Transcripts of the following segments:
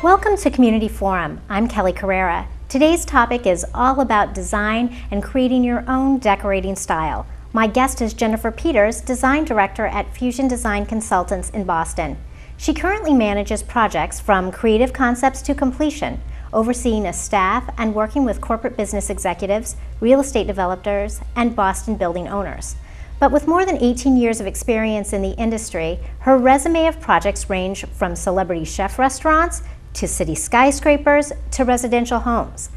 Welcome to Community Forum. I'm Kellie Carrara. Today's topic is all about design and creating your own decorating style. My guest is Jennifer Peters, Design Director at Fusion Design Consultants in Boston. She currently manages projects from creative concepts to completion, overseeing a staff and working with corporate business executives, real estate developers, and Boston building owners. But with more than 18 years of experience in the industry, her resume of projects range from celebrity chef restaurants to city skyscrapers to residential homes.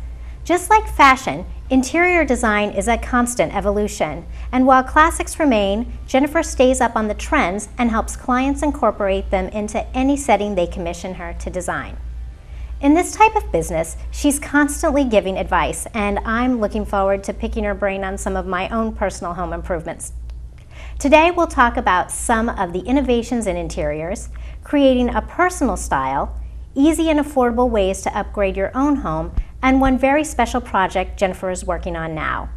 Just like fashion, interior design is a constant evolution, and while classics remain, Jennifer stays up on the trends and helps clients incorporate them into any setting they commission her to design. In this type of business, she's constantly giving advice, and I'm looking forward to picking her brain on some of my own personal home improvements. Today we'll talk about some of the innovations in interiors, creating a personal style, easy and affordable ways to upgrade your own home, and one very special project Jennifer is working on now.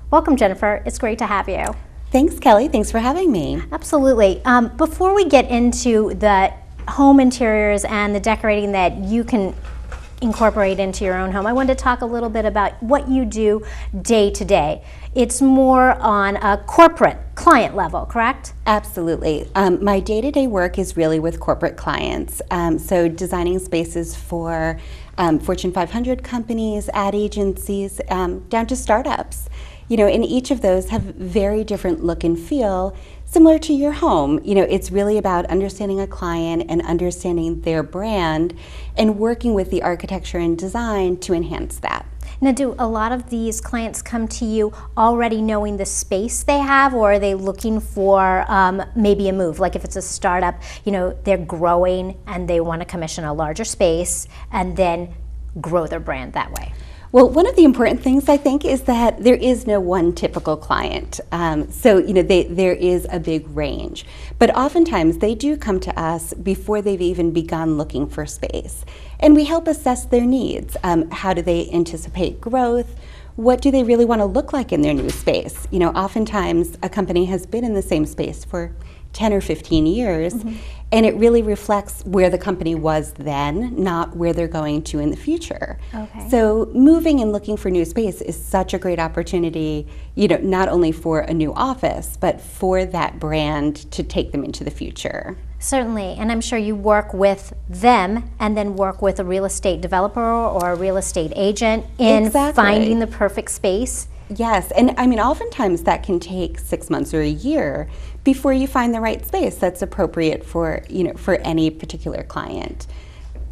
Welcome, Jennifer. It's great to have you. Thanks, Kelly. Thanks for having me. Absolutely. Before we get into the home interiors and the decorating that you can incorporate into your own home, I wanted to talk a little bit about what you do day to day. It's more on a corporate client level, correct? Absolutely. My day-to-day work is really with corporate clients. So designing spaces for Fortune 500 companies, ad agencies, down to startups. You know, and each of those have very different look and feel, similar to your home. You know, it's really about understanding a client and understanding their brand and working with the architecture and design to enhance that. Now, do a lot of these clients come to you already knowing the space they have, or are they looking for maybe a move? Like if it's a startup, you know, they're growing and they want to commission a larger space and then grow their brand that way. Well, one of the important things I think is that there is no one typical client. So, you know, there is a big range. But oftentimes they do come to us before they've even begun looking for space. And we help assess their needs. How do they anticipate growth? What do they really want to look like in their new space? You know, oftentimes a company has been in the same space for 10 or 15 years, and it really reflects where the company was then, not where they're going to in the future. Okay. So moving and looking for new space is such a great opportunity, you know, not only for a new office, but for that brand to take them into the future. Certainly, and I'm sure you work with them and then work with a real estate developer or a real estate agent in finding the perfect space. Yes, and I mean, oftentimes that can take 6 months or a year before you find the right space that's appropriate for, you know, for any particular client.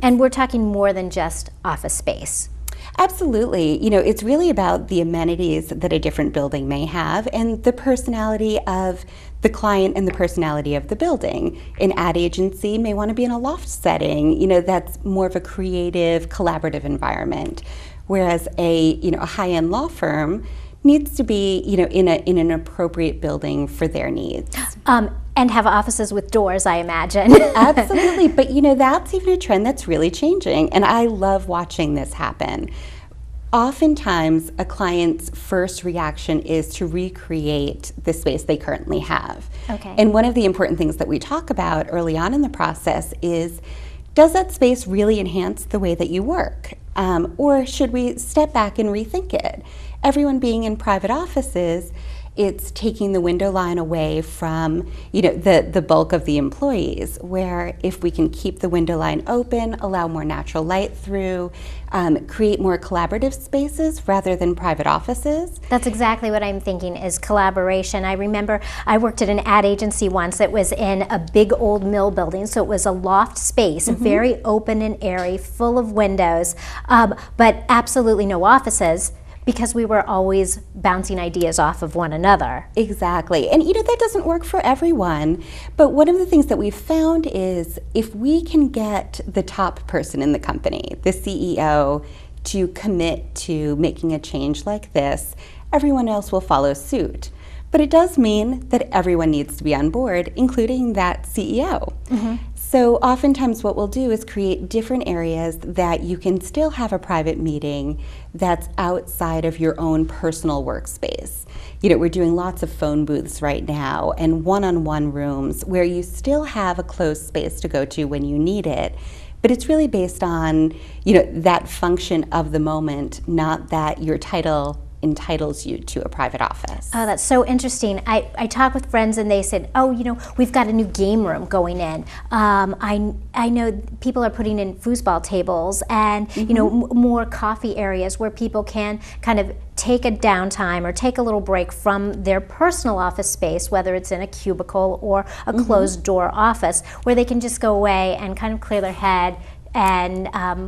And we're talking more than just office space. Absolutely. You know, it's really about the amenities that a different building may have and the personality of the client and the personality of the building. An ad agency may want to be in a loft setting, you know, that's more of a creative, collaborative environment. Whereas a high-end law firm needs to be, you know, in an appropriate building for their needs. And have offices with doors, I imagine. Absolutely, but you know, that's even a trend that's really changing, and I love watching this happen. Oftentimes, a client's first reaction is to recreate the space they currently have. Okay. And one of the important things that we talk about early on in the process is, does that space really enhance the way that you work? Or should we step back and rethink it? Everyone being in private offices, it's taking the window line away from, you know, the bulk of the employees, where if we can keep the window line open, allow more natural light through, create more collaborative spaces rather than private offices. That's exactly what I'm thinking is collaboration. I remember I worked at an ad agency once that was in a big old mill building, so it was a loft space, very open and airy, full of windows, but absolutely no offices, because we were always bouncing ideas off of one another. Exactly. And you know, that doesn't work for everyone. But one of the things that we've found is if we can get the top person in the company, the CEO, to commit to making a change like this, everyone else will follow suit. But it does mean that everyone needs to be on board, including that CEO. So oftentimes what we'll do is create different areas that you can still have a private meeting that's outside of your own personal workspace. You know, we're doing lots of phone booths right now and one-on-one rooms where you still have a closed space to go to when you need it, but it's really based on, that function of the moment, not that your title entitles you to a private office. Oh, that's so interesting. I talk with friends and they said, oh, we've got a new game room going in. I know people are putting in foosball tables and, more coffee areas where people can kind of take a downtime or take a little break from their personal office space, whether it's in a cubicle or a closed door office, where they can just go away and kind of clear their head and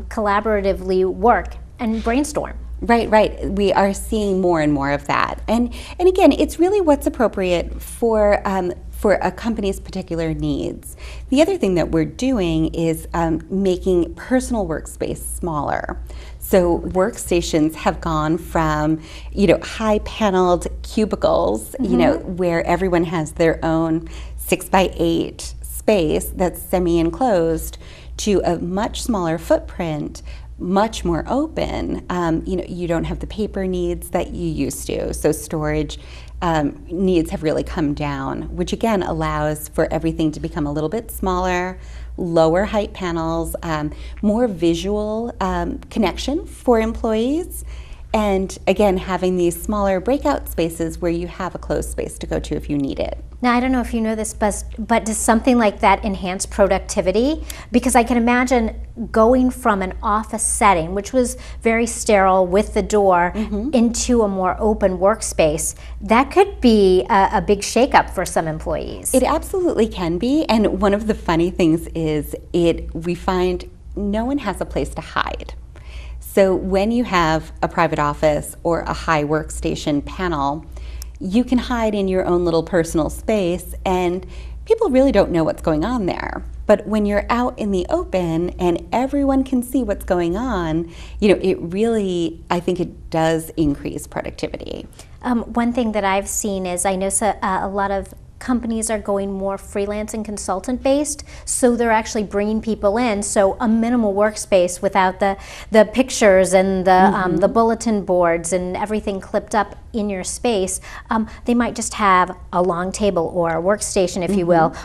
collaboratively work and brainstorm. Right. We are seeing more and more of that, and again, it's really what's appropriate for a company's particular needs. The other thing that we're doing is making personal workspace smaller. So workstations have gone from high-paneled cubicles, where everyone has their own 6x8 space that's semi-enclosed, to a much smaller footprint, much more open. You don't have the paper needs that you used to. So storage needs have really come down, which again allows for everything to become a little bit smaller, lower height panels, more visual connection for employees. And again, having these smaller breakout spaces where you have a closed space to go to if you need it. Now, I don't know if you know this, but does something like that enhance productivity? Because I can imagine going from an office setting, which was very sterile with the door, into a more open workspace. That could be a big shakeup for some employees. It absolutely can be. And one of the funny things is we find no one has a place to hide. So when you have a private office or a high workstation panel, you can hide in your own little personal space and people really don't know what's going on there. But when you're out in the open and everyone can see what's going on, it really, I think it does increase productivity. One thing that I've seen is I know a lot of companies are going more freelance and consultant based, so they're actually bringing people in, so a minimal workspace without the pictures and the bulletin boards and everything clipped up in your space. They might just have a long table or a workstation, if you will,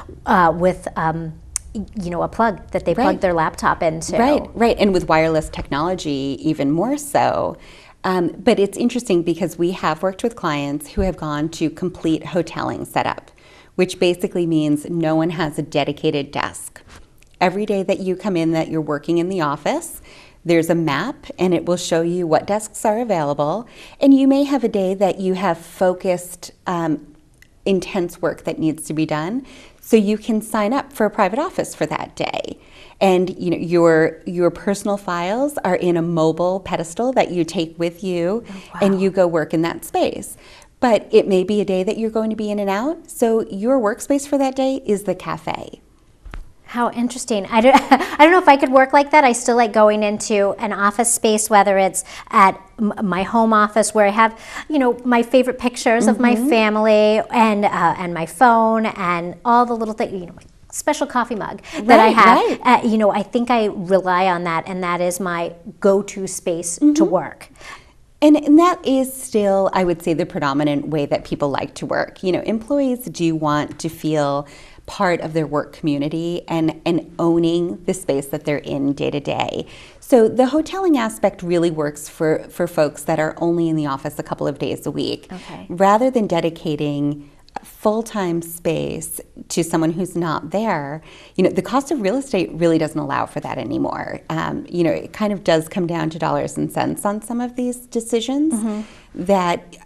with a plug that they plug their laptop into. Right, and with wireless technology even more so. But it's interesting because we have worked with clients who have gone to complete hoteling setup, which basically means no one has a dedicated desk. Every day that you come in, that you're working in the office, there's a map and it will show you what desks are available. And you may have a day that you have focused, intense work that needs to be done. So you can sign up for a private office for that day. And your personal files are in a mobile pedestal that you take with you, and you go work in that space. But it may be a day that you're going to be in and out, so your workspace for that day is the cafe. How interesting. I don't know if I could work like that. I still like going into an office space, whether it's at my home office where I have, my favorite pictures of my family and my phone and all the little things, special coffee mug that I have. I think I rely on that, and that is my go-to space to work. And that is still, I would say, the predominant way that people like to work. Employees do want to feel part of their work community and owning the space that they're in day to day. So the hoteling aspect really works for folks that are only in the office a couple of days a week. Rather than dedicating full-time space to someone who's not there, the cost of real estate really doesn't allow for that anymore. It kind of does come down to dollars and cents on some of these decisions, that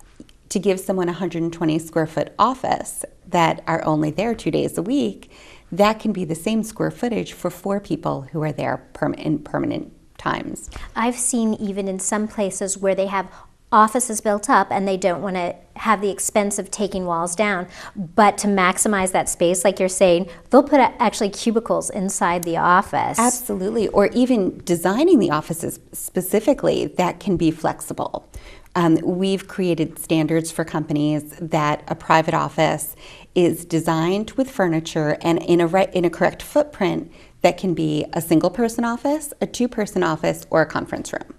to give someone a 120 square foot office that are only there 2 days a week, that can be the same square footage for 4 people who are there in permanent times. I've seen even in some places where they have offices built up and they don't want to have the expense of taking walls down, but to maximize that space, like you're saying, they'll put actually cubicles inside the office. Absolutely, or even designing the offices specifically that can be flexible. We've created standards for companies that a private office is designed with furniture and in a correct footprint that can be a single person office, a 2-person office, or a conference room.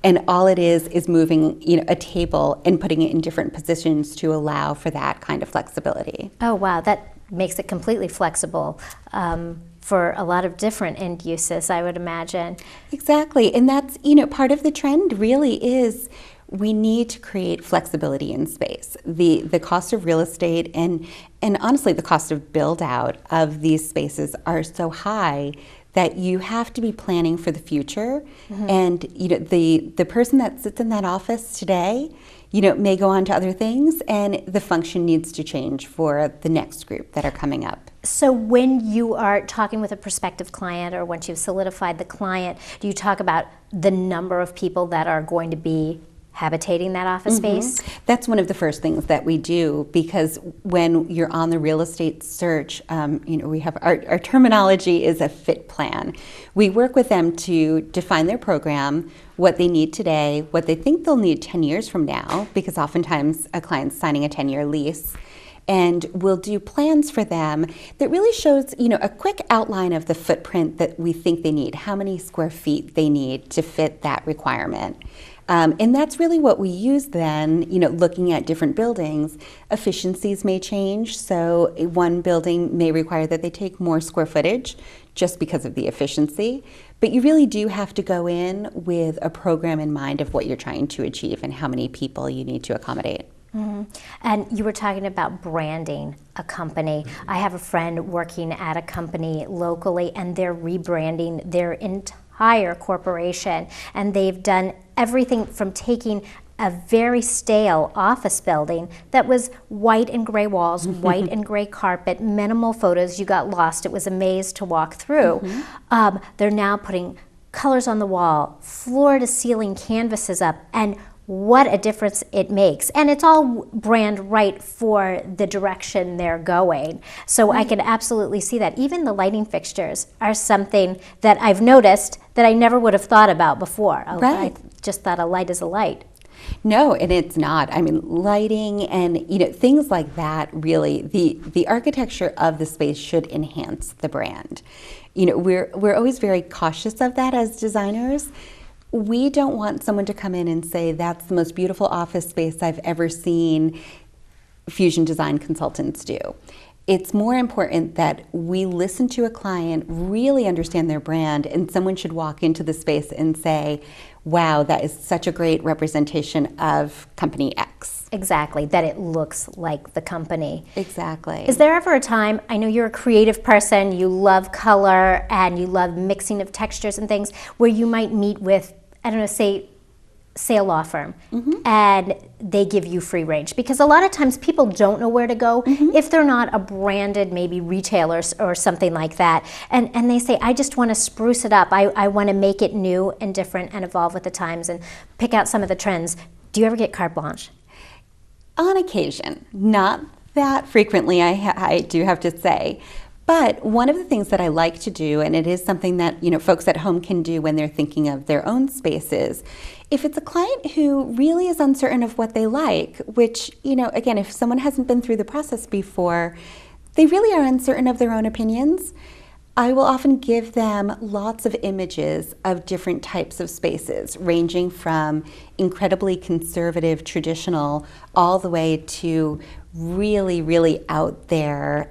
And all it is moving a table and putting it in different positions to allow for that kind of flexibility. Oh wow, that makes it completely flexible for a lot of different end uses, I would imagine. Exactly, and that's, part of the trend really is we need to create flexibility in space. The cost of real estate and honestly the cost of build out of these spaces are so high that you have to be planning for the future. And the person that sits in that office today, may go on to other things, and the function needs to change for the next group that are coming up. So when you are talking with a prospective client, or once you've solidified the client, do you talk about the number of people that are going to be habitating that office space? That's one of the first things that we do, because when you're on the real estate search, we have our terminology is a fit plan. We work with them to define their program, what they need today, what they think they'll need 10 years from now, because oftentimes a client's signing a 10-year lease. And we'll do plans for them that really shows, a quick outline of the footprint that we think they need, how many square feet they need to fit that requirement. And that's really what we use then, looking at different buildings. Efficiencies may change, so one building may require that they take more square footage just because of the efficiency. But you really do have to go in with a program in mind of what you're trying to achieve and how many people you need to accommodate. And you were talking about branding a company. I have a friend working at a company locally, and they're rebranding their entire corporation, and they've done everything from taking a very stale office building that was white and gray walls, white and gray carpet, minimal photos, you got lost, it was a maze to walk through. They're now putting colors on the wall, floor to ceiling canvases up, and what a difference it makes. And it's all brand right for the direction they're going. So I can absolutely see that. Even the lighting fixtures are something that I've noticed that I never would have thought about before. I just thought a light is a light. No, and it's not. I mean, lighting and things like that, really, the architecture of the space should enhance the brand. We're always very cautious of that as designers. We don't want someone to come in and say, that's the most beautiful office space I've ever seen. Fusion design consultants do. It's more important that we listen to a client, really understand their brand, and someone should walk into the space and say, wow, that is such a great representation of company X. Exactly, that it looks like the company. Exactly. Is there ever a time, I know you're a creative person, you love color and you love mixing of textures and things, where you might meet with, I don't know, say a law firm, and they give you free range? Because a lot of times people don't know where to go if they're not a branded maybe retailer or something like that, and they say, I just want to spruce it up, I want to make it new and different and evolve with the times and pick out some of the trends. Do you ever get carte blanche? On occasion, not that frequently, I do have to say. But one of the things that I like to do, and it is something that folks at home can do when they're thinking of their own spaces, if it's a client who really is uncertain of what they like, which, again, if someone hasn't been through the process before, they really are uncertain of their own opinions, I will often give them lots of images of different types of spaces, ranging from incredibly conservative, traditional, all the way to really, really out there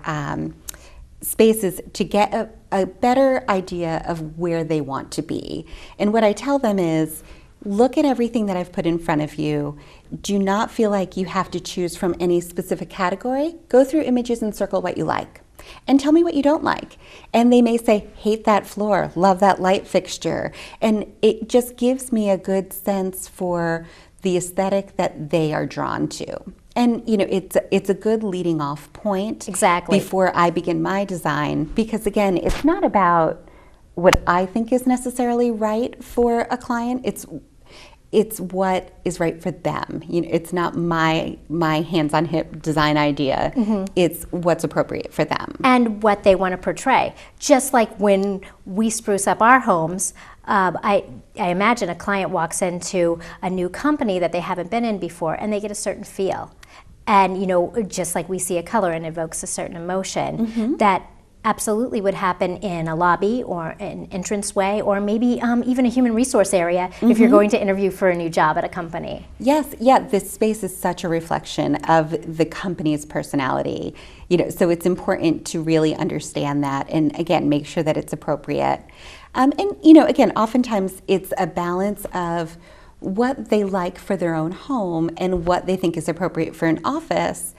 spaces to get a better idea of where they want to be. And what I tell them is, look at everything that I've put in front of you. Do not feel like you have to choose from any specific category. Go through images and circle what you like. And tell me what you don't like. And they may say, hate that floor, love that light fixture. And it just gives me a good sense for the aesthetic that they are drawn to. And it's a good leading off point before I begin my design, because again, it's not about what I think is necessarily right for a client. It's what is right for them. It's not my hands on hip design idea. It's what's appropriate for them and what they want to portray. Just like when we spruce up our homes, I imagine a client walks into a new company that they haven't been in before, and they get a certain feel. And just like we see a color and evokes a certain emotion, that absolutely would happen in a lobby or an entranceway or maybe even a human resource area if you're going to interview for a new job at a company. Yes, yeah, this space is such a reflection of the company's personality. So it's important to really understand that and, again, make sure that it's appropriate. And, again, oftentimes it's a balance of what they like for their own home and what they think is appropriate for an office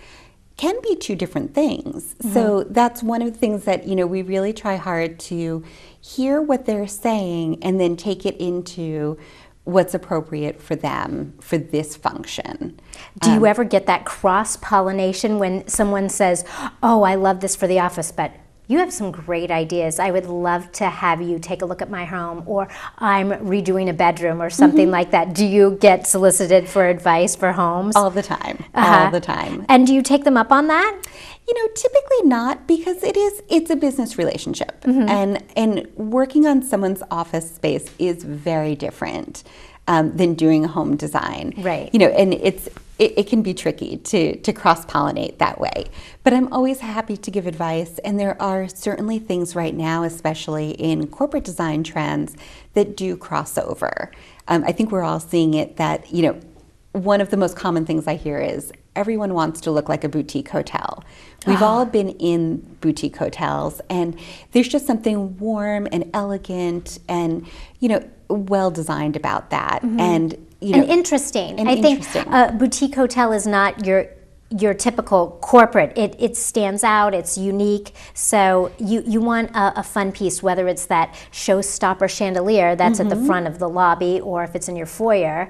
can be two different things. So that's one of the things that, we really try hard to hear what they're saying and then take it into what's appropriate for them for this function. Do you ever get that cross-pollination when someone says, oh, I love this for the office, but you have some great ideas. I would love to have you take a look at my home, or I'm redoing a bedroom or something like that. Do you get solicited for advice for homes? All the time, all the time. And do you take them up on that? Typically not, because it's a business relationship, and working on someone's office space is very different than doing a home design. Right. And it can be tricky to cross-pollinate that way. But I'm always happy to give advice, and there are certainly things right now, especially in corporate design trends, that do cross over. I think we're all seeing it that, one of the most common things I hear is everyone wants to look like a boutique hotel. We've all been in boutique hotels, and there's just something warm and elegant and, well designed about that. And interesting. I think a boutique hotel is not your typical corporate. It stands out, it's unique, so you want a fun piece, whether it's that showstopper chandelier that's at the front of the lobby, or if it's in your foyer,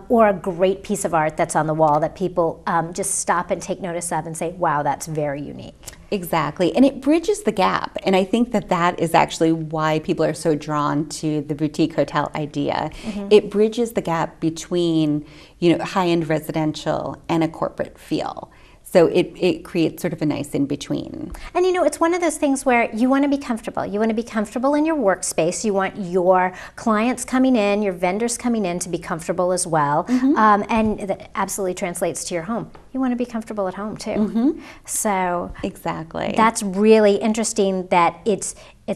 or a great piece of art that's on the wall that people just stop and take notice of and say, wow, that's very unique. Exactly, and it bridges the gap, and I think that is actually why people are so drawn to the boutique hotel idea. It bridges the gap between, high-end residential and a corporate feel. So it creates sort of a nice in-between. And it's one of those things where you want to be comfortable. You want to be comfortable in your workspace. You want your clients coming in, your vendors coming in to be comfortable as well. And that absolutely translates to your home. You want to be comfortable at home too. So exactly. That's really interesting that it's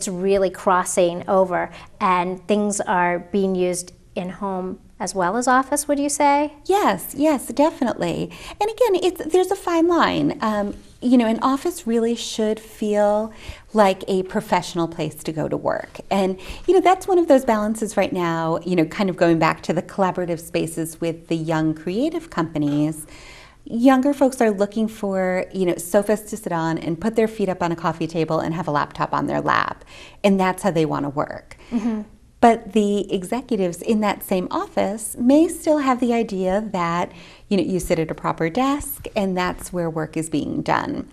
really crossing over and things are being used in home as well as office, would you say? Yes, definitely. And again, there's a fine line. An office really should feel like a professional place to go to work. And, that's one of those balances right now, kind of going back to the collaborative spaces with the young creative companies. Younger folks are looking for, sofas to sit on and put their feet up on a coffee table and have a laptop on their lap. And that's how they want to work. But the executives in that same office may still have the idea that, you sit at a proper desk and that's where work is being done.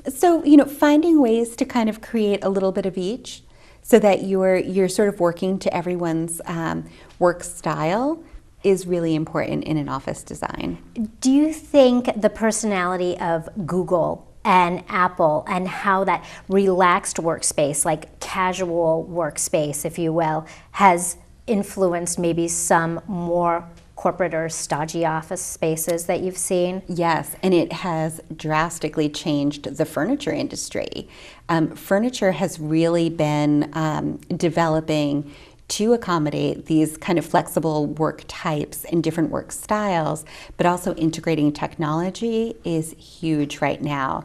So, finding ways to kind of create a little bit of each so that you're sort of working to everyone's work style is really important in an office design. Do you think the personality of Google and Apple and how that relaxed workspace, like casual workspace, if you will, has influenced maybe some more corporate or stodgy office spaces that you've seen? Yes, and it has drastically changed the furniture industry. Furniture has really been developing to accommodate these kind of flexible work types and different work styles, but also integrating technology is huge right now.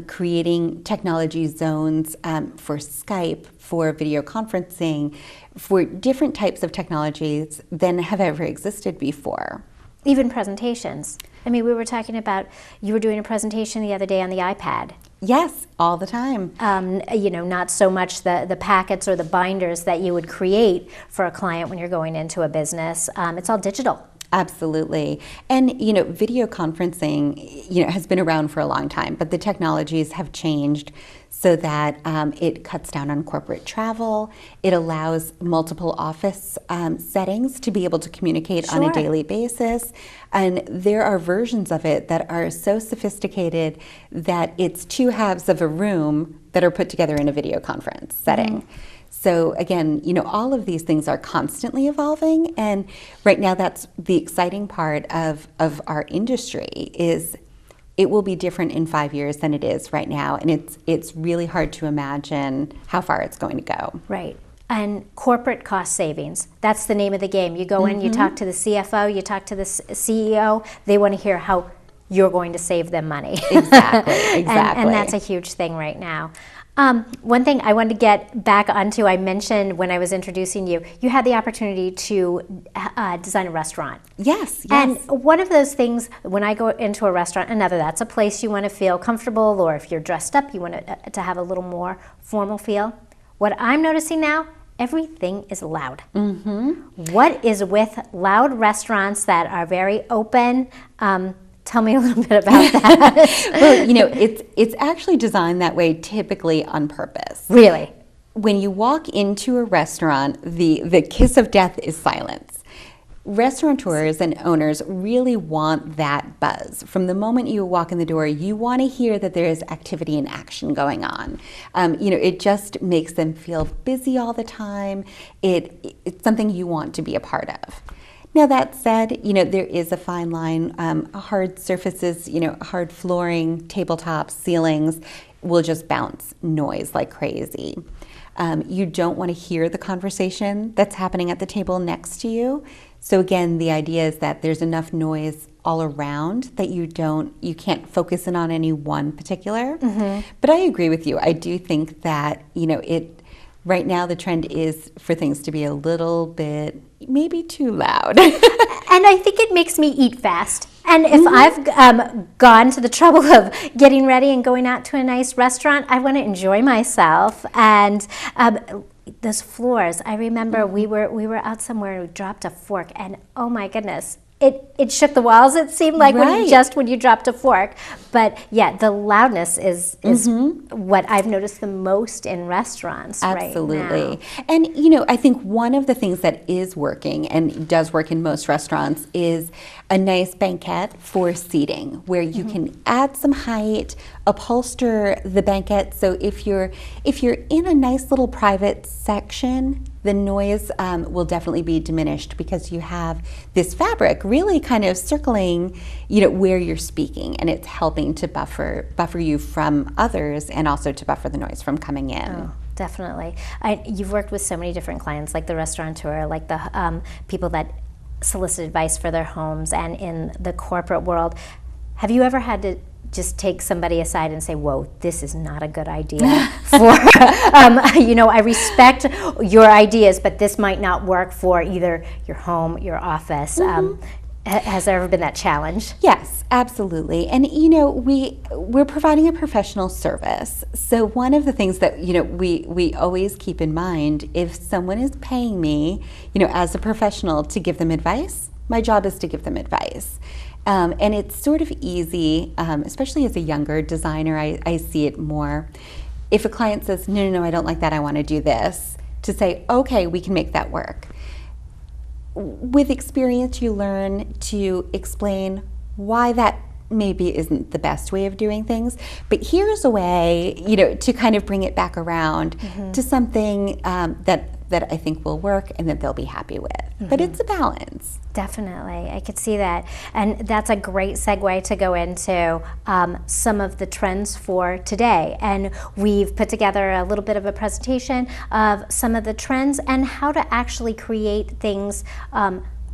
Creating technology zones for Skype, for video conferencing, for different types of technologies than have ever existed before. Even presentations. I mean, we were talking about, you were doing a presentation the other day on the iPad. Yes, all the time. Not so much the packets or the binders that you would create for a client when you're going into a business. It's all digital. Absolutely. And, video conferencing, has been around for a long time, but the technologies have changed so that it cuts down on corporate travel. It allows multiple office settings to be able to communicate on a daily basis. And there are versions of it that are so sophisticated that it's two halves of a room that are put together in a video conference setting. So again, all of these things are constantly evolving, and right now that's the exciting part of our industry is it will be different in 5 years than it is right now. And it's really hard to imagine how far it's going to go. Right. And corporate cost savings, that's the name of the game. You go in, you talk to the CFO, you talk to the CEO, they want to hear how you're going to save them money. Exactly. And that's a huge thing right now. One thing I wanted to get back onto, I mentioned when I was introducing you, you had the opportunity to design a restaurant. Yes. And one of those things, when I go into a restaurant, that's a place you want to feel comfortable, or if you're dressed up, you want to have a little more formal feel. What I'm noticing now, everything is loud. What is with loud restaurants that are very open? Tell me a little bit about that. Well, it's actually designed that way typically on purpose. Really? When you walk into a restaurant, the kiss of death is silence. Restaurateurs and owners really want that buzz. From the moment you walk in the door, you want to hear that there is activity and action going on. It just makes them feel busy all the time. It's something you want to be a part of. Now that said, there is a fine line. Hard surfaces, hard flooring, tabletops, ceilings will just bounce noise like crazy. You don't want to hear the conversation that's happening at the table next to you. So again, the idea is that there's enough noise all around that you can't focus in on any one particular. But I agree with you. I do think that, right now the trend is for things to be a little bit maybe too loud. And I think it makes me eat fast. And if I've gone to the trouble of getting ready and going out to a nice restaurant, I want to enjoy myself. And those floors, I remember we were out somewhere and we dropped a fork, and oh my goodness, it shook the walls, it seemed like, when you dropped a fork. But yeah, the loudness is what I've noticed the most in restaurants right now. And I think one of the things that is working and does work in most restaurants is a nice banquette for seating, where you can add some height, upholster the banquette. So if you're in a nice little private section, the noise will definitely be diminished, because you have this fabric really kind of circling, where you're speaking, and it's helping to buffer you from others, and also to buffer the noise from coming in. Oh, definitely. You've worked with so many different clients, like the restaurateur, like the people that solicit advice for their homes, and in the corporate world. Have you ever had to just take somebody aside and say, whoa, this is not a good idea for, I respect your ideas, but this might not work for either your home, your office. Has there ever been that challenge? Yes, absolutely. And we're providing a professional service. So one of the things that we always keep in mind, if someone is paying me, as a professional to give them advice, my job is to give them advice. And it's sort of easy, especially as a younger designer, I see it more. If a client says, no, I don't like that, I want to do this, to say, okay, we can make that work. With experience, you learn to explain why that maybe isn't the best way of doing things, but here's a way, to kind of bring it back around to something that I think will work and that they'll be happy with. But it's a balance. Definitely, I could see that. And that's a great segue to go into some of the trends for today. And we've put together a little bit of a presentation of some of the trends and how to actually create things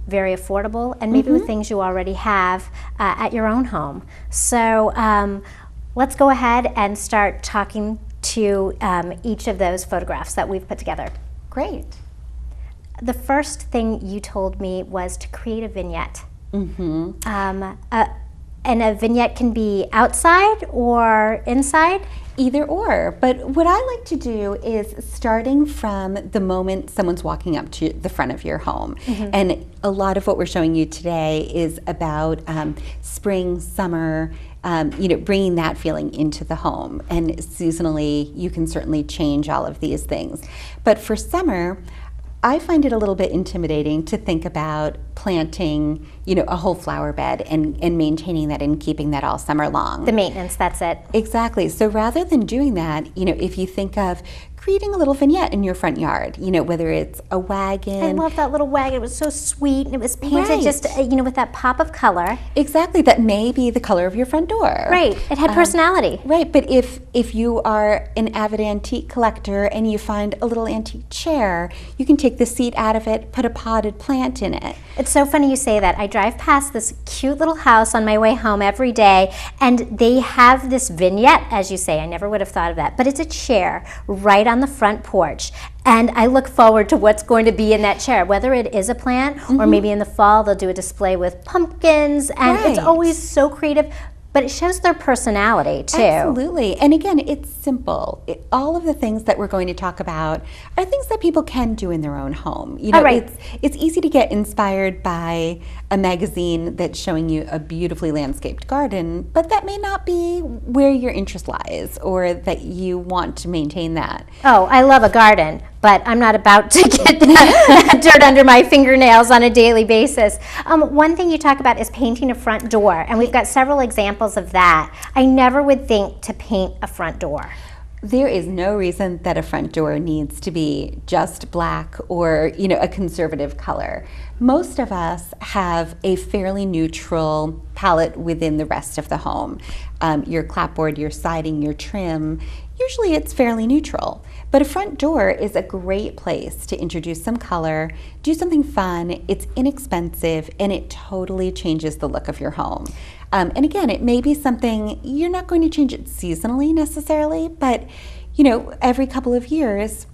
very affordable, and maybe with things you already have at your own home. So let's go ahead and start talking to each of those photographs that we've put together. Great. The first thing you told me was to create a vignette. And a vignette can be outside or inside? Either or. But what I like to do is starting from the moment someone's walking up to the front of your home. And a lot of what we're showing you today is about spring, summer, bringing that feeling into the home. And seasonally, you can certainly change all of these things. But for summer, I find it a little bit intimidating to think about planting, a whole flower bed and maintaining that and keeping that all summer long. The maintenance, that's it. Exactly. So rather than doing that, if you think of creating a little vignette in your front yard, whether it's a wagon. I love that little wagon. It was so sweet, and it was painted Right. just, with that pop of color. Exactly, that may be the color of your front door. Right, it had personality. Right, but if you are an avid antique collector and you find a little antique chair, you can take the seat out of it, put a potted plant in it. It's so funny you say that. I drive past this cute little house on my way home every day, and they have this vignette, as you say. I never would have thought of that, but it's a chair right on the front porch. And I look forward to what's going to be in that chair, whether it is a plant or maybe in the fall they'll do a display with pumpkins, and it's Right. always so creative. But it shows their personality, too. Absolutely. And again, it's simple. All of the things that we're going to talk about are things that people can do in their own home. Right. It's easy to get inspired by a magazine that's showing you a beautifully landscaped garden, but that may not be where your interest lies or that you want to maintain that. Oh, I love a garden, but I'm not about to get that dirt under my fingernails on a daily basis. One thing you talk about is painting a front door, and we've got several examples of that. I never would think to paint a front door. There is no reason that a front door needs to be just black or, a conservative color. Most of us have a fairly neutral palette within the rest of the home. Your clapboard, your siding, your trim, usually it's fairly neutral. But a front door is a great place to introduce some color, do something fun, it's inexpensive, and it totally changes the look of your home. And again, it may be something, you're not going to change it seasonally necessarily, but every couple of years,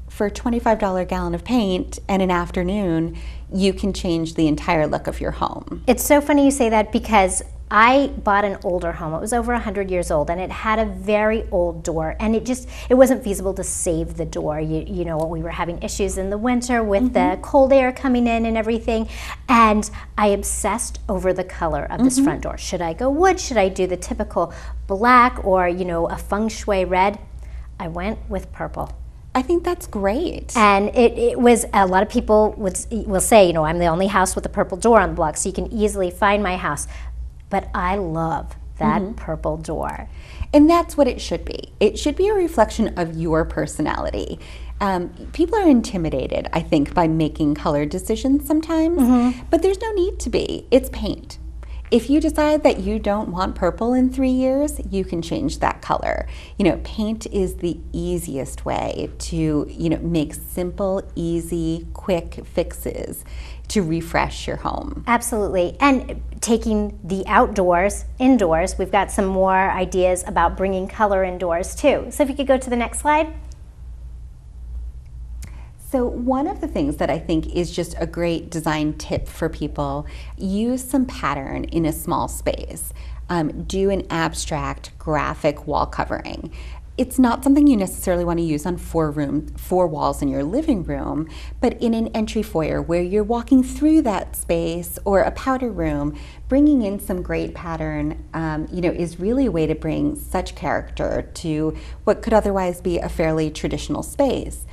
for a $25 gallon of paint and an afternoon, you can change the entire look of your home. It's so funny you say that because I bought an older home. It was over 100 years old, and it had a very old door, and it wasn't feasible to save the door. We were having issues in the winter with the cold air coming in and everything, and I obsessed over the color of this front door. Should I go wood? Should I do the typical black or, a feng shui red? I went with purple. I think that's great. And it was, a lot of people will say, I'm the only house with a purple door on the block, so you can easily find my house. But I love that purple door. And that's what it should be. It should be a reflection of your personality. People are intimidated, I think, by making color decisions sometimes, but there's no need to be. It's paint. If you decide that you don't want purple in 3 years, you can change that color. Paint is the easiest way to, make simple, easy, quick fixes to refresh your home. Absolutely. And taking the outdoors indoors, we've got some more ideas about bringing color indoors too. So if you could go to the next slide. So one of the things that I think is just a great design tip for people, use some pattern in a small space. Do an abstract graphic wall covering. It's not something you necessarily want to use on four walls in your living room, but in an entry foyer where you're walking through that space, or a powder room, bringing in some great pattern, is really a way to bring such character to what could otherwise be a fairly traditional space.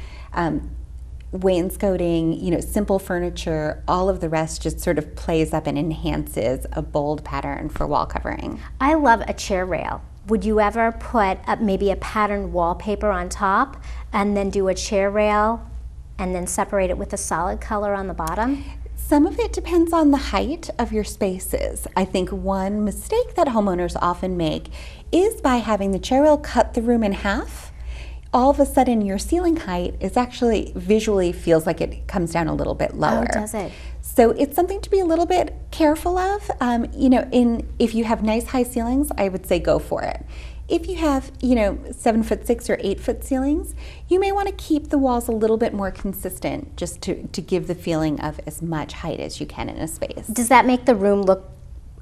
Wainscoting, simple furniture, all of the rest just sort of plays up and enhances a bold pattern for wall covering. I love a chair rail. Would you ever put maybe a patterned wallpaper on top and then do a chair rail and then separate it with a solid color on the bottom? Some of it depends on the height of your spaces. I think one mistake that homeowners often make is by having the chair rail cut the room in half. All of a sudden your ceiling height is actually visually feels like it comes down a little bit lower. Oh, does it? So it's something to be a little bit careful of. If you have nice high ceilings, I would say go for it. If you have, 7'6" or 8' ceilings, you may want to keep the walls a little bit more consistent, just to give the feeling of as much height as you can in a space. Does that make the room look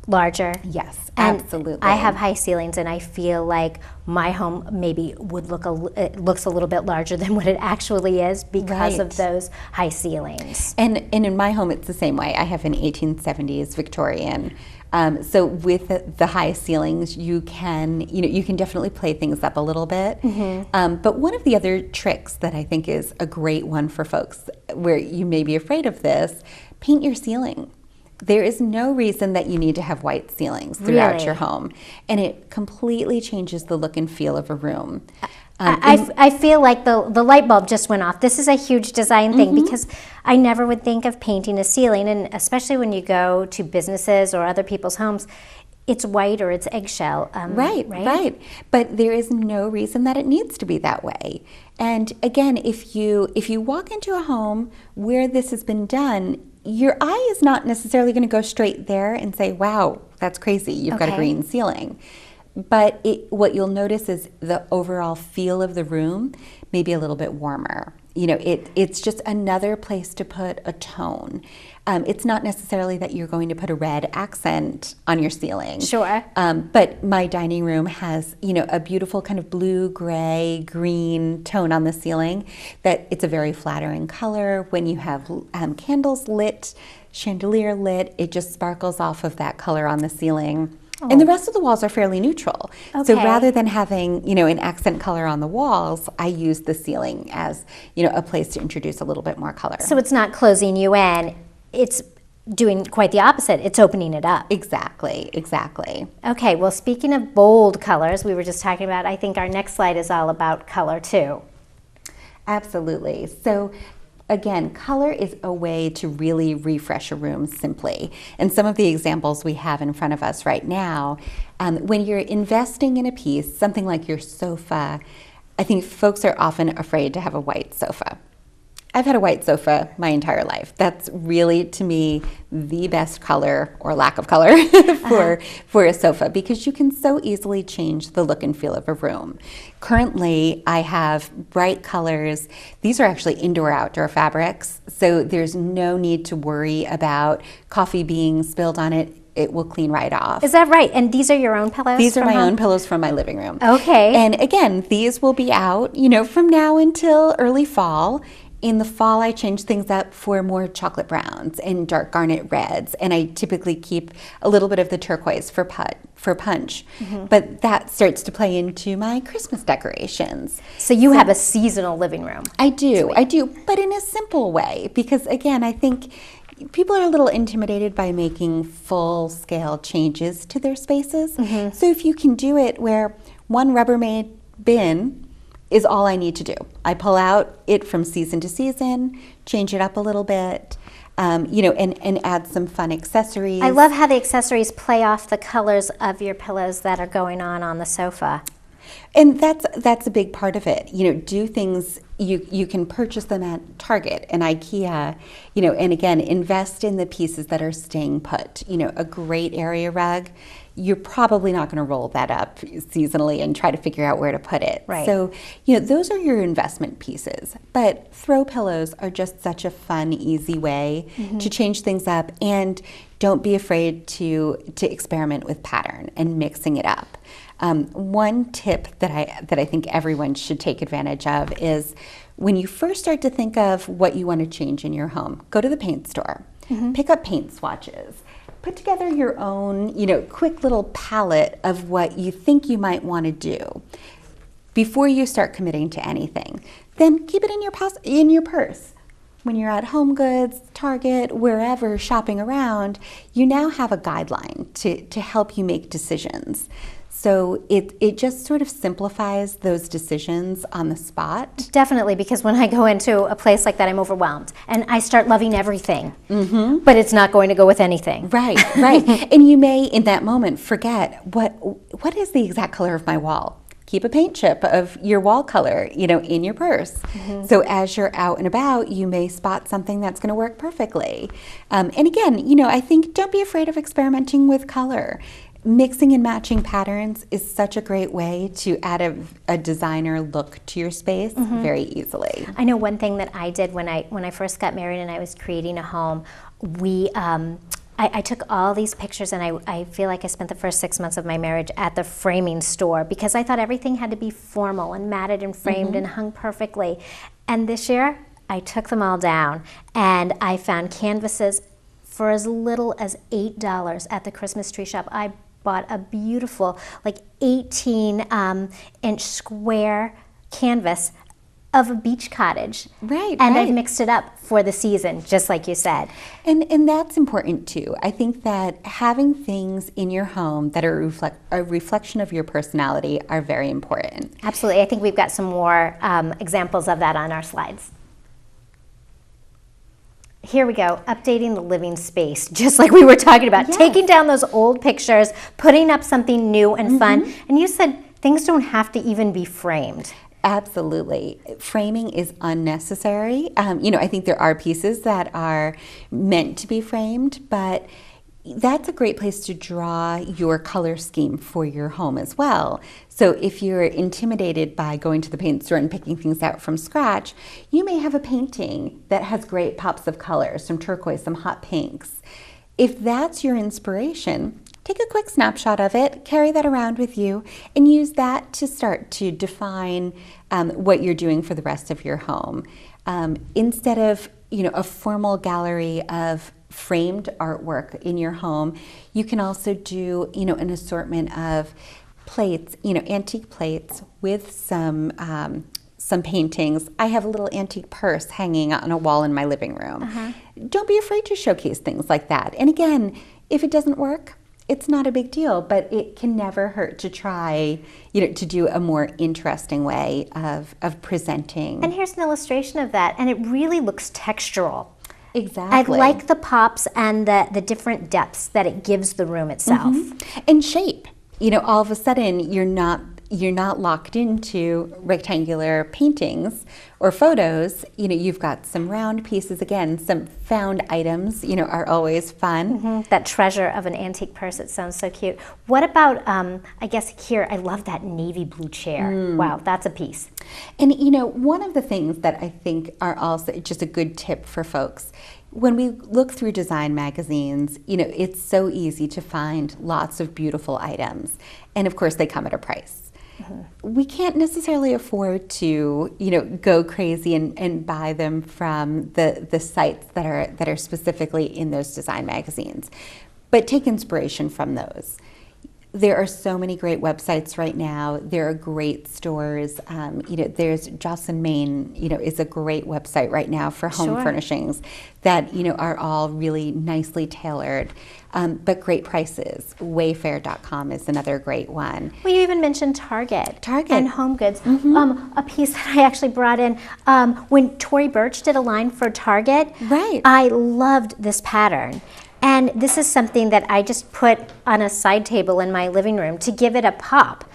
larger? Yes, And absolutely. I have high ceilings, and I feel like my home maybe would it looks a little bit larger than what it actually is because of Right. those high ceilings. And in my home, it's the same way. I have an 1870s Victorian. So with the high ceilings, you can definitely play things up a little bit. But one of the other tricks that I think is a great one for folks where you may be afraid of this, paint your ceiling. There is no reason that you need to have white ceilings throughout Really? your home, and it completely changes the look and feel of a room. I feel like the light bulb just went off. This is a huge design thing because I never would think of painting a ceiling, and especially when you go to businesses or other people's homes, it's white or it's eggshell. Right. But there is no reason that it needs to be that way. And again, if you walk into a home where this has been done, your eye is not necessarily going to go straight there and say, wow, that's crazy, you've got a green ceiling. But what you'll notice is the overall feel of the room may be a little bit warmer. You know, it's just another place to put a tone. It's not necessarily that you're going to put a red accent on your ceiling. Sure. But my dining room has, you know, a beautiful kind of blue, gray, green tone on the ceiling. That it's a very flattering color. When you have candles lit, chandelier lit, it just sparkles off of that color on the ceiling. And the rest of the walls are fairly neutral. So rather than having, you know, an accent color on the walls, I use the ceiling as, you know, a place to introduce a little bit more color. So it's not closing you in, it's doing quite the opposite. It's opening it up. Exactly. Okay, well, speaking of bold colors, we were just talking about, I think our next slide is all about color too. Absolutely. So again, color is a way to really refresh a room simply. And some of the examples we have in front of us right now, when you're investing in a piece, something like your sofa, I think folks are often afraid to have a white sofa. I've had a white sofa my entire life. That's really, to me, the best color or lack of color for a sofa, because you can so easily change the look and feel of a room. Currently, I have bright colors. These are actually indoor-outdoor fabrics, so there's no need to worry about coffee being spilled on it. It will clean right off. Is that right? And these are your own pillows? These are my own pillows from my living room. Okay. And again, these will be out, you know, from now until early fall. In the fall, I change things up for more chocolate browns and dark garnet reds, and I typically keep a little bit of the turquoise for punch. But that starts to play into my Christmas decorations. So you have a seasonal living room. I do, but in a simple way, because again, I think people are a little intimidated by making full-scale changes to their spaces. So if you can do it where one Rubbermaid bin is all I need to do. I pull out it from season to season, change it up a little bit, you know, and add some fun accessories. I love how the accessories play off the colors of your pillows that are going on the sofa. And that's a big part of it. You know, do things, you can purchase them at Target and IKEA, you know, and again, invest in the pieces that are staying put. You know, a great area rug, you're probably not going to roll that up seasonally and try to figure out where to put it. Right. So, you know, those are your investment pieces. But throw pillows are just such a fun, easy way to change things up, and don't be afraid to experiment with pattern and mixing it up. One tip that I think everyone should take advantage of is when you first start to think of what you want to change in your home, go to the paint store, pick up paint swatches, put together your own, you know, quick little palette of what you think you might want to do before you start committing to anything. Then keep it in your purse. When you're at Home Goods, Target, wherever shopping around, you now have a guideline to help you make decisions. So it just sort of simplifies those decisions on the spot. Definitely, because when I go into a place like that, I'm overwhelmed. And I start loving everything, but it's not going to go with anything. Right. And you may, in that moment, forget, what is the exact color of my wall? Keep a paint chip of your wall color, you know, in your purse. So as you're out and about, you may spot something that's going to work perfectly. And again, you know, I think don't be afraid of experimenting with color. Mixing and matching patterns is such a great way to add a designer look to your space very easily. I know one thing that I did when I first got married and I was creating a home, I took all these pictures, and I feel like I spent the first 6 months of my marriage at the framing store because I thought everything had to be formal and matted and framed and hung perfectly. And this year, I took them all down, and I found canvases for as little as $8 at the Christmas tree shop. I bought a beautiful, like 18-inch square canvas of a beach cottage. Right, And right. I've mixed it up for the season, just like you said. And that's important too. I think that having things in your home that are a reflection of your personality are very important. Absolutely. I think we've got some more examples of that on our slides. Here we go, updating the living space, just like we were talking about. Yes. Taking down those old pictures, putting up something new and fun. And you said things don't have to even be framed. Absolutely. Framing is unnecessary. I think there are pieces that are meant to be framed, but that's a great place to draw your color scheme for your home as well. So if you're intimidated by going to the paint store and picking things out from scratch, you may have a painting that has great pops of color, some turquoise, some hot pinks. If that's your inspiration, take a quick snapshot of it, carry that around with you, and use that to start to define what you're doing for the rest of your home. Instead of a formal gallery of framed artwork in your home, you can also do an assortment of plates, antique plates with some paintings. I have a little antique purse hanging on a wall in my living room. Don't be afraid to showcase things like that. And again, if it doesn't work, it's not a big deal, but it can never hurt to try, to do a more interesting way of presenting. And here's an illustration of that, and it really looks textural. Exactly. I like the pops and the different depths that it gives the room itself. And shape. All of a sudden you're not locked into rectangular paintings or photos. You've got some round pieces. Again, some found items, are always fun. That treasure of an antique purse, it sounds so cute. What about, I guess here, I love that navy blue chair. Wow, that's a piece. And one of the things that I think are also just a good tip for folks, when we look through design magazines, it's so easy to find lots of beautiful items. And of course, they come at a price. We can't necessarily afford to, go crazy and buy them from the sites that are specifically in those design magazines, but take inspiration from those. There are so many great websites right now. There are great stores. There's Jocelyn Main, is a great website right now for home furnishings that, are all really nicely tailored, but great prices. Wayfair.com is another great one. Well, you even mentioned Target. Target. And Home Goods. A piece that I actually brought in, when Tory Burch did a line for Target, Right. I loved this pattern. And this is something that I just put on a side table in my living room to give it a pop,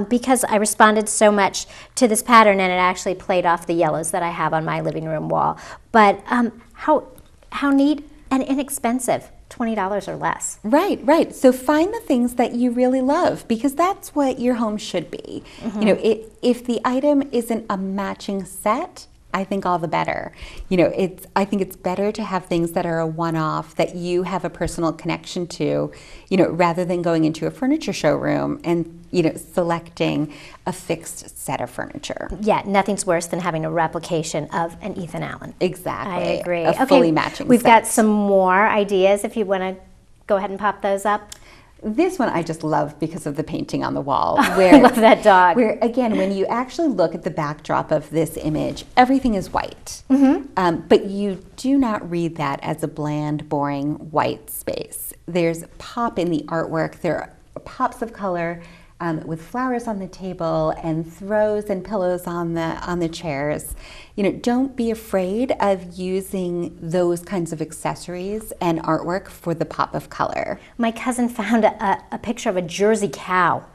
because I responded so much to this pattern, and it actually played off the yellows that I have on my living room wall. But how neat and inexpensive. $20 or less. Right. So find the things that you really love, because that's what your home should be. If the item isn't a matching set, I think all the better. I think it's better to have things that are a one-off that you have a personal connection to, rather than going into a furniture showroom and, selecting a fixed set of furniture. Yeah, nothing's worse than having a replication of an Ethan Allen. Exactly. I agree. A fully matching We've set. got some more ideas if you want to go ahead and pop those up. This one I just love because of the painting on the wall. I love that dog. Where, again, when you actually look at the backdrop of this image, everything is white. But you do not read that as a bland, boring white space. There's pop in the artwork. There are pops of color with flowers on the table and throws and pillows on the chairs. Don't be afraid of using those kinds of accessories and artwork for the pop of color. My cousin found a picture of a Jersey cow.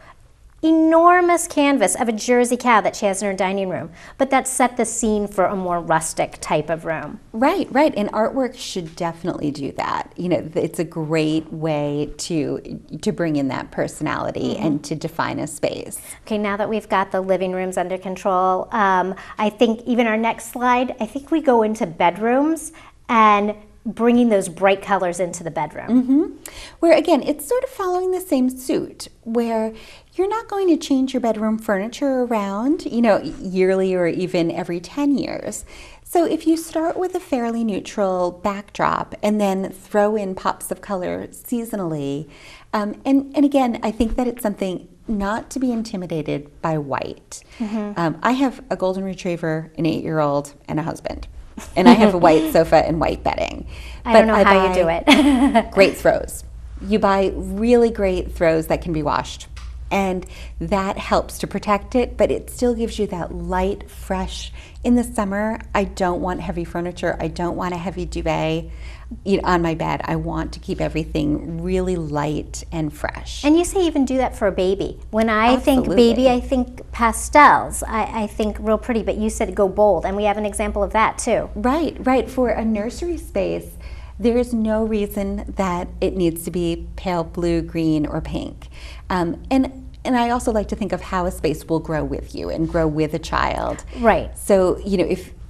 Enormous canvas of a Jersey cow that she has in her dining room, but that set the scene for a more rustic type of room. Right, and artwork should definitely do that. It's a great way to bring in that personality and to define a space. Okay, now that we've got the living rooms under control, I think even our next slide, I think we go into bedrooms and bringing those bright colors into the bedroom. Where again, it's sort of following the same suit, where you're not going to change your bedroom furniture around, yearly or even every 10 years. So if you start with a fairly neutral backdrop and then throw in pops of color seasonally, and again, I think that it's something not to be intimidated by white. I have a golden retriever, an 8-year-old, and a husband. And I have a white sofa and white bedding. I don't know how you do it. Great throws. You buy really great throws that can be washed. And that helps to protect it, but it still gives you that light, fresh. In the summer, I don't want heavy furniture. I don't want a heavy duvet on my bed. I want to keep everything really light and fresh. And you say even do that for a baby. When I Absolutely. think baby, I think pastels. I think real pretty, but you said go bold, and we have an example of that too. Right. For a nursery space, there's no reason that it needs to be pale blue, green, or pink. And I also like to think of how a space will grow with you and grow with a child. Right. So,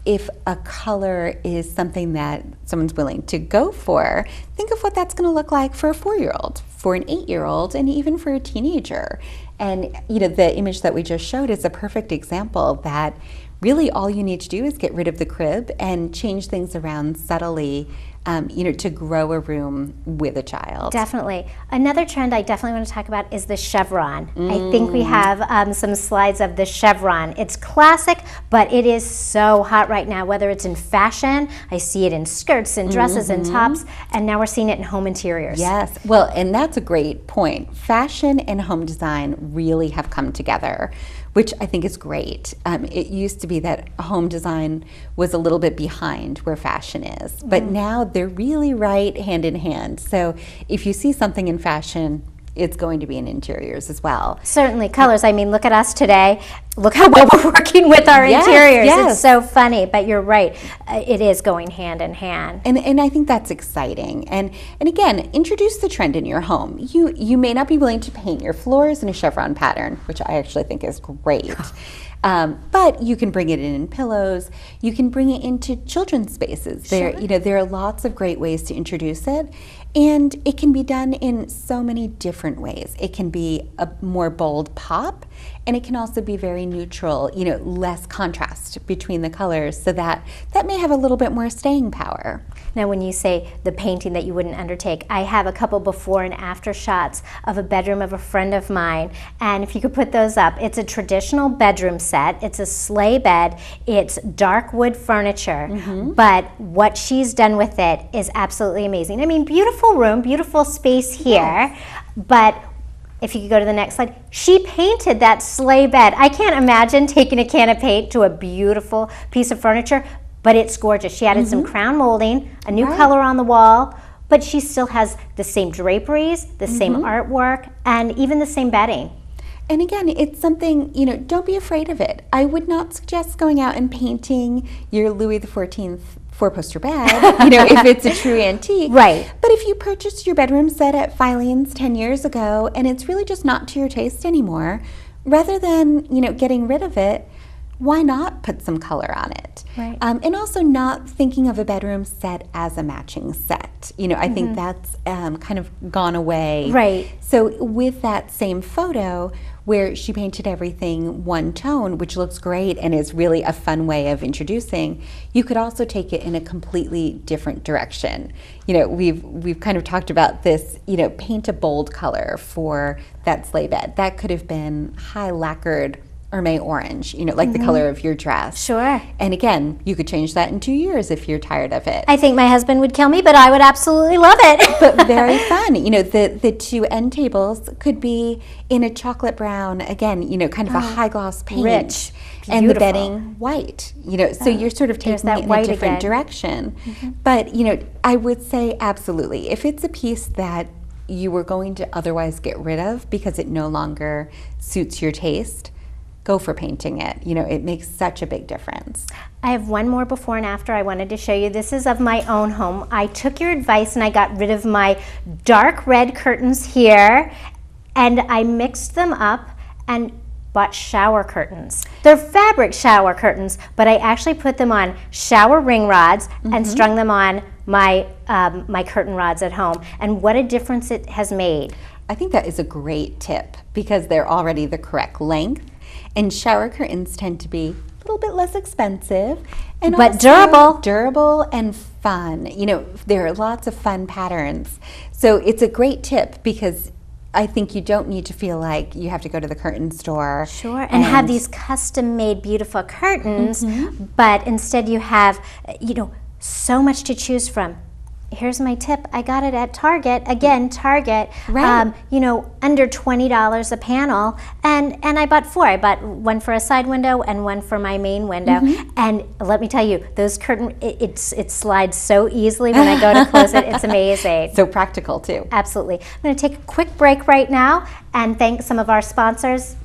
if a color is something that someone's willing to go for, think of what that's going to look like for a 4-year-old, for an 8-year-old, and even for a teenager. And, the image that we just showed is a perfect example that really all you need to do is get rid of the crib and change things around subtly, to grow a room with a child. Definitely. Another trend I definitely want to talk about is the chevron. I think we have some slides of the chevron. It's classic, but it is so hot right now, whether it's in fashion. I see it in skirts and dresses and tops, and now we're seeing it in home interiors. Yes. Well, and that's a great point. Fashion and home design really have come together, which I think is great. It used to be that home design was a little bit behind where fashion is, but now they're really right hand in hand. So if you see something in fashion, it's going to be in interiors as well. Certainly, colors. I mean, look at us today. Look how well we're working with our interiors. Yes. It's so funny, but you're right. It is going hand in hand. And I think that's exciting. And again, introduce the trend in your home. You may not be willing to paint your floors in a chevron pattern, which I actually think is great. But you can bring it in pillows. You can bring it into children's spaces. Sure. There are lots of great ways to introduce it, and it can be done in so many different ways. It can be a more bold pop, and it can also be very neutral. Less contrast between the colors, so that may have a little bit more staying power. Now, when you say the painting that you wouldn't undertake, I have a couple before and after shots of a bedroom of a friend of mine, and if you could put those up, it's a traditional bedroom set. It's a sleigh bed. It's dark wood furniture, but what she's done with it is absolutely amazing. I mean, beautiful room, beautiful space here, but if you could go to the next slide, she painted that sleigh bed. I can't imagine taking a can of paint to a beautiful piece of furniture, but it's gorgeous. She added some crown molding, a new color on the wall, but she still has the same draperies, the same artwork, and even the same bedding. And again, it's something, don't be afraid of it. I would not suggest going out and painting your Louis XIV four-poster bed, if it's a true antique. Right. But if you purchased your bedroom set at Filene's 10 years ago and it's really just not to your taste anymore, rather than, getting rid of it, why not put some color on it? Right. And also not thinking of a bedroom set as a matching set. I think that's kind of gone away. Right. So with that same photo where she painted everything one tone, which looks great and is really a fun way of introducing, you could also take it in a completely different direction. We've kind of talked about this, paint a bold color for that sleigh bed. That could have been high lacquered Hermé orange, like the color of your dress. Sure. And again, you could change that in 2 years if you're tired of it. I think my husband would kill me, but I would absolutely love it. But very fun. The two end tables could be in a chocolate brown, again, kind of a high gloss paint. Rich. And the Beautiful. bedding white. So you're sort of taking that it in a white different again. direction. But, I would say absolutely. If it's a piece that you were going to otherwise get rid of because it no longer suits your taste, go for painting it. It makes such a big difference. I have one more before and after I wanted to show you. This is of my own home. I took your advice and I got rid of my dark red curtains here, and I mixed them up and bought shower curtains. They're fabric shower curtains, but I actually put them on shower ring rods and strung them on my my curtain rods at home. And what a difference it has made. I think that is a great tip because they're already the correct length. And shower curtains tend to be a little bit less expensive. And but also durable. Durable and fun. You know, there are lots of fun patterns. So it's a great tip because I think you don't need to feel like you have to go to the curtain store. Sure, and have these custom-made beautiful curtains, but instead you have, you know, so much to choose from. Here's my tip. I got it at Target. Again, Target. Right. You know, under $20 a panel, and I bought 4. I bought one for a side window and one for my main window. And let me tell you, those curtain it slides so easily when I go to close it. It's amazing. So practical too. Absolutely. I'm going to take a quick break right now and thank some of our sponsors.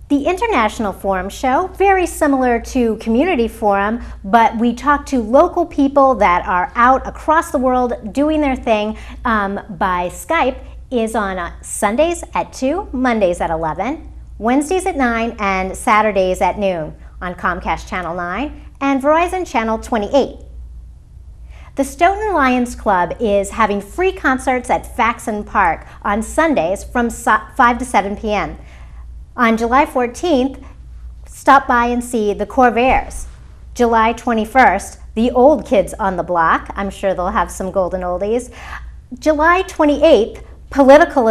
The International Forum Show, very similar to Community Forum, but we talk to local people that are out across the world doing their thing by Skype, is on Sundays at 2, Mondays at 11, Wednesdays at 9, and Saturdays at noon on Comcast Channel 9 and Verizon Channel 28. The Stoughton Lions Club is having free concerts at Faxon Park on Sundays from 5 to 7 p.m. On July 14th, stop by and see the Corvairs. July 21st, the Old Kids on the Block. I'm sure they'll have some golden oldies. July 28th, Political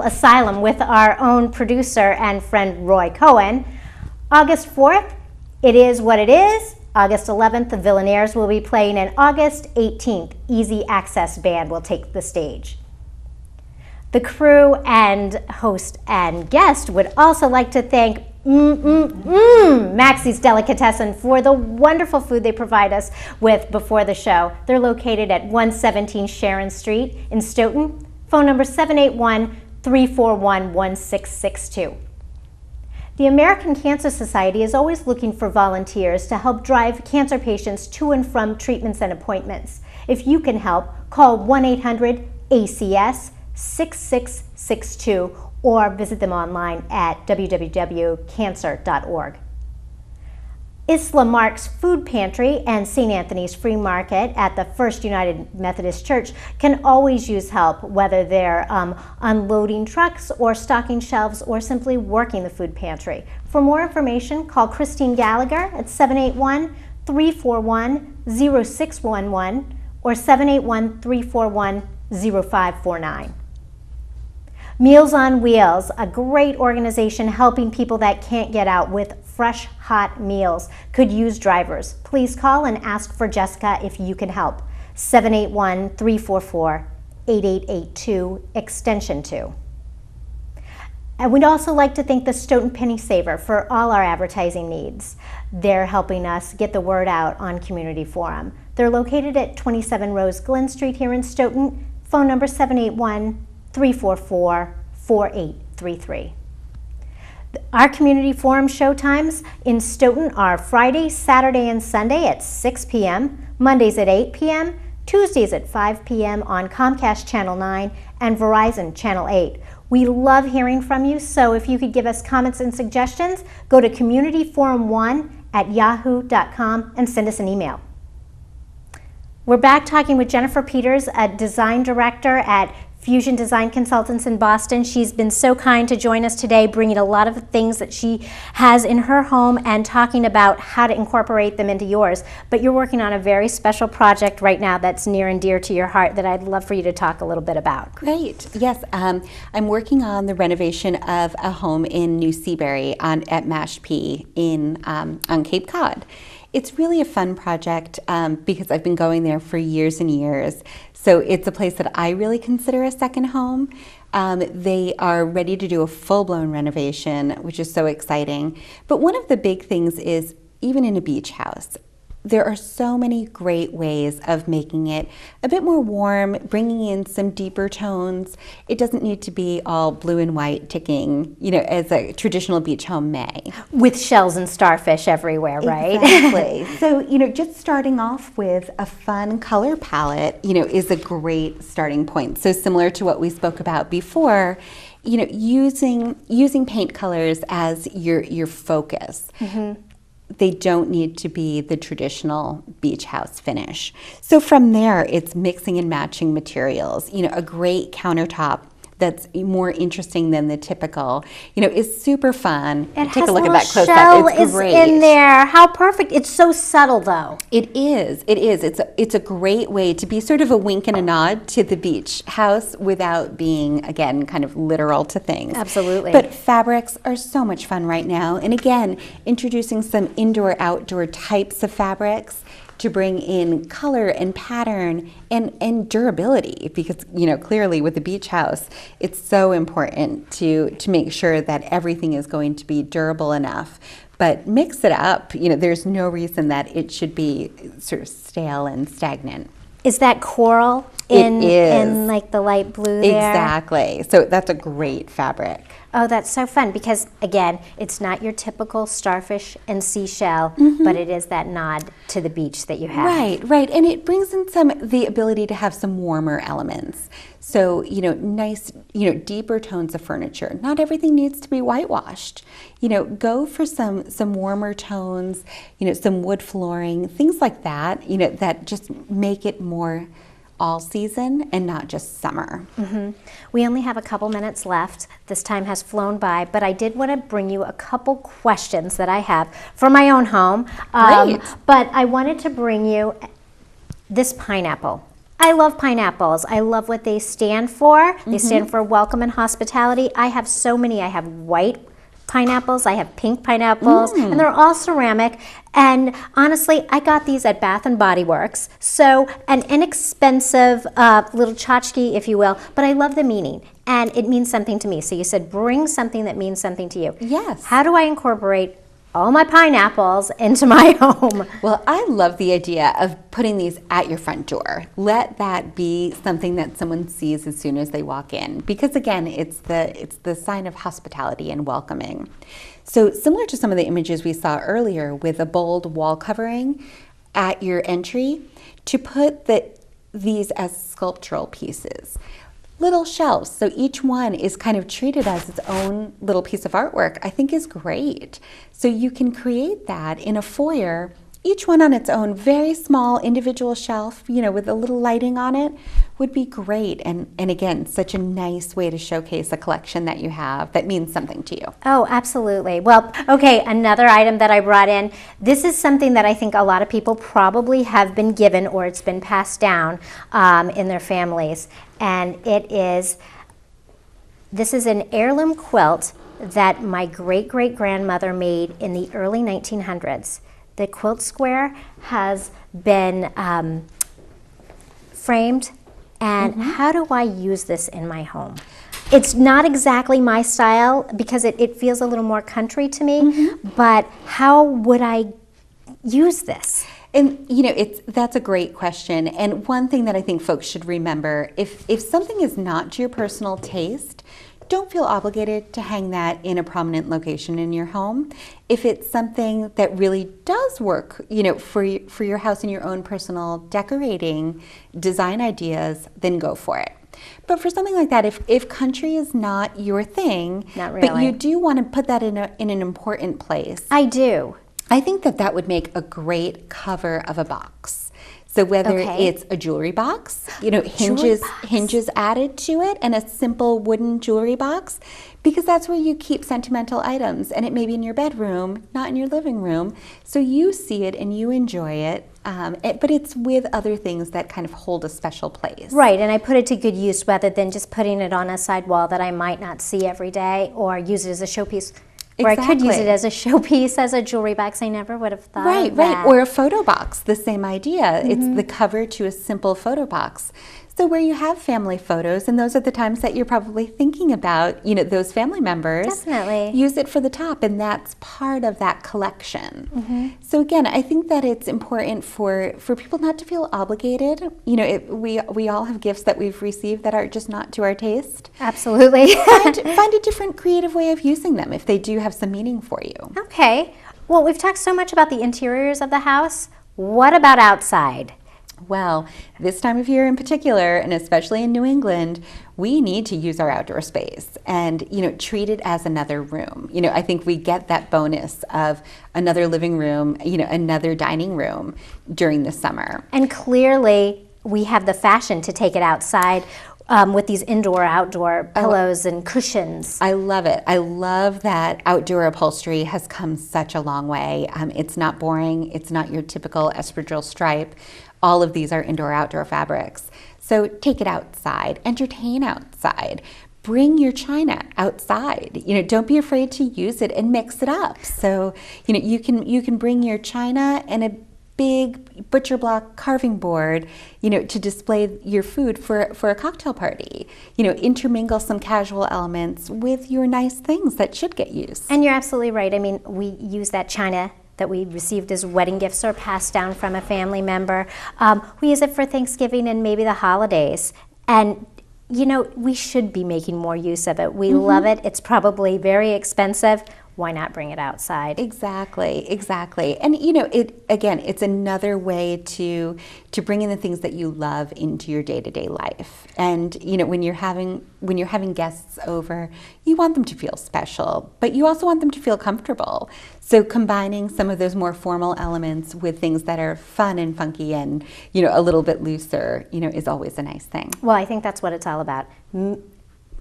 Asylum with our own producer and friend Roy Cohen. August 4th, It Is What It Is. August 11th, the Villainaires will be playing, and August 18th, Easy Access Band will take the stage. The crew and host and guest would also like to thank Maxie's Delicatessen for the wonderful food they provide us with before the show. They're located at 117 Sharon Street in Stoughton. Phone number 781-341-1662. The American Cancer Society is always looking for volunteers to help drive cancer patients to and from treatments and appointments. If you can help, call 1-800-ACS-6662 or visit them online at www.cancer.org. Isla Mark's Food Pantry and St. Anthony's Free Market at the First United Methodist Church can always use help, whether they're unloading trucks or stocking shelves or simply working the food pantry. For more information, call Christine Gallagher at 781-341-0611 or 781-341-0549. Meals on Wheels, a great organization helping people that can't get out with fresh, hot meals, could use drivers. Please call and ask for Jessica if you can help. 781-344-8882, extension 2. And we'd also like to thank the Stoughton Penny Saver for all our advertising needs. They're helping us get the word out on Community Forum. They're located at 27 Rose Glen Street here in Stoughton. Phone number 781-344-4833. Our Community Forum showtimes in Stoughton are Friday, Saturday, and Sunday at 6 p.m., Mondays at 8 p.m., Tuesdays at 5 p.m. on Comcast Channel 9 and Verizon Channel 8. We love hearing from you, so if you could give us comments and suggestions, go to communityforum1@yahoo.com and send us an email. We're back talking with Jennifer Peters, a design director at Fusion Design Consultants in Boston. She's been so kind to join us today, bringing a lot of the things that she has in her home and talking about how to incorporate them into yours. But you're working on a very special project right now that's near and dear to your heart that I'd love for you to talk a little bit about. Great. Yes, I'm working on the renovation of a home in New Seabury at Mashpee on Cape Cod. It's really a fun project because I've been going there for years and years. So it's a place that I really consider a second home. They are ready to do a full-blown renovation, which is so exciting. But one of the big things is, even in a beach house, there are so many great ways of making it a bit more warm, bringing in some deeper tones. It doesn't need to be all blue and white ticking, as a traditional beach home may. With shells and starfish everywhere, right? Exactly. So, just starting off with a fun color palette, is a great starting point. So similar to what we spoke about before, using paint colors as your focus. Mm-hmm. They don't need to be the traditional beach house finish. So from there, it's mixing and matching materials. A great countertop that's more interesting than the typical, is super fun. Take a look at that close shell up. It's is great. in there. How perfect. It's so subtle though. It is. It's a great way to be sort of a wink and a nod to the beach house without being, again, kind of literal to things. Absolutely. But fabrics are so much fun right now. And again, introducing some indoor-outdoor types of fabrics to bring in color and pattern and durability, because clearly with the beach house it's so important to make sure that everything is going to be durable enough, but mix it up. There's no reason that it should be sort of stale and stagnant. Is that coral in like the light blue there? Exactly. So that's a great fabric. Oh, that's so fun because, again, it's not your typical starfish and seashell, but it is that nod to the beach that you have. Right. And it brings in the ability to have some warmer elements. So, nice, deeper tones of furniture. Not everything needs to be whitewashed. Go for some warmer tones, some wood flooring, things like that, that just make it more all season and not just summer. We only have a couple minutes left. This time has flown by, but I did want to bring you a couple questions that I have for my own home. Great. But I wanted to bring you this pineapple. I love pineapples. I love what they stand for. They stand for welcome and hospitality. I have so many. I have white pineapples, I have pink pineapples, and they're all ceramic. And honestly, I got these at Bath and Body Works. So an inexpensive little tchotchke, if you will, but I love the meaning and it means something to me. So you said bring something that means something to you. Yes. How do I incorporate all my pineapples into my home? Well, I love the idea of putting these at your front door. Let that be something that someone sees as soon as they walk in, because again, it's the sign of hospitality and welcoming. So similar to some of the images we saw earlier with a bold wall covering at your entry, to put these as sculptural pieces. Little shelves, so each one is kind of treated as its own little piece of artwork, I think is great. So you can create that in a foyer, each one on its own, very small individual shelf, with a little lighting on it, would be great. And again, such a nice way to showcase a collection that you have that means something to you. Oh, absolutely. Well, okay, another item that I brought in. This is something that I think a lot of people probably have been given or it's been passed down in their families. And this is an heirloom quilt that my great-great-grandmother made in the early 1900s. The quilt square has been framed, and how do I use this in my home? It's not exactly my style because it feels a little more country to me, but how would I use this? And that's a great question. And one thing that I think folks should remember, if something is not to your personal taste, don't feel obligated to hang that in a prominent location in your home. If it's something that really does work, for your house and your own personal decorating design ideas, then go for it. But for something like that, if country is not your thing, not really, but you do want to put that in an important place, I do. I think that would make a great cover of a box. So whether it's a jewelry box, hinges added to it, and a simple wooden jewelry box, because that's where you keep sentimental items, and it may be in your bedroom, not in your living room, so you see it and you enjoy it, but it's with other things that kind of hold a special place. Right, and I put it to good use rather than just putting it on a side wall that I might not see every day or use it as a showpiece. Or I could use it as a showpiece, as a jewelry box. I never would have thought of that. Right. Or a photo box, the same idea. It's the cover to a simple photo box. So where you have family photos, and those are the times that you're probably thinking about, those family members. Definitely. Use it for the top, and that's part of that collection. So again, I think that it's important for people not to feel obligated. We all have gifts that we've received that are just not to our taste. Absolutely. Find a different creative way of using them if they do have some meaning for you. Okay. Well, we've talked so much about the interiors of the house. What about outside? Well, this time of year in particular, and especially in New England, we need to use our outdoor space and, treat it as another room. I think we get that bonus of another living room, another dining room during the summer. And clearly, we have the fashion to take it outside. with these indoor-outdoor pillows and cushions. I love it. I love that outdoor upholstery has come such a long way. It's not boring. It's not your typical espadrille stripe. All of these are indoor-outdoor fabrics. So take it outside. Entertain outside. Bring your china outside. Don't be afraid to use it and mix it up. So, you can bring your china and a big butcher block carving board, to display your food for a cocktail party. Intermingle some casual elements with your nice things that should get used. And you're absolutely right. I mean, we use that china that we received as wedding gifts or passed down from a family member. We use it for Thanksgiving and maybe the holidays. And we should be making more use of it. We love it. It's probably very expensive. Why not bring it outside? Exactly. And it's another way to bring in the things that you love into your day-to-day life. And when you're having guests over, you want them to feel special, but you also want them to feel comfortable. So combining some of those more formal elements with things that are fun and funky and a little bit looser, is always a nice thing. Well, I think that's what it's all about.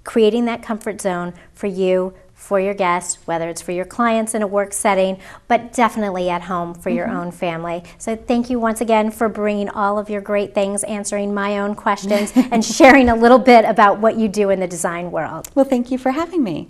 Creating that comfort zone for you, for your guests, whether it's for your clients in a work setting, but definitely at home for your own family. So thank you once again for bringing all of your great things, answering my own questions, and sharing a little bit about what you do in the design world. Well, thank you for having me.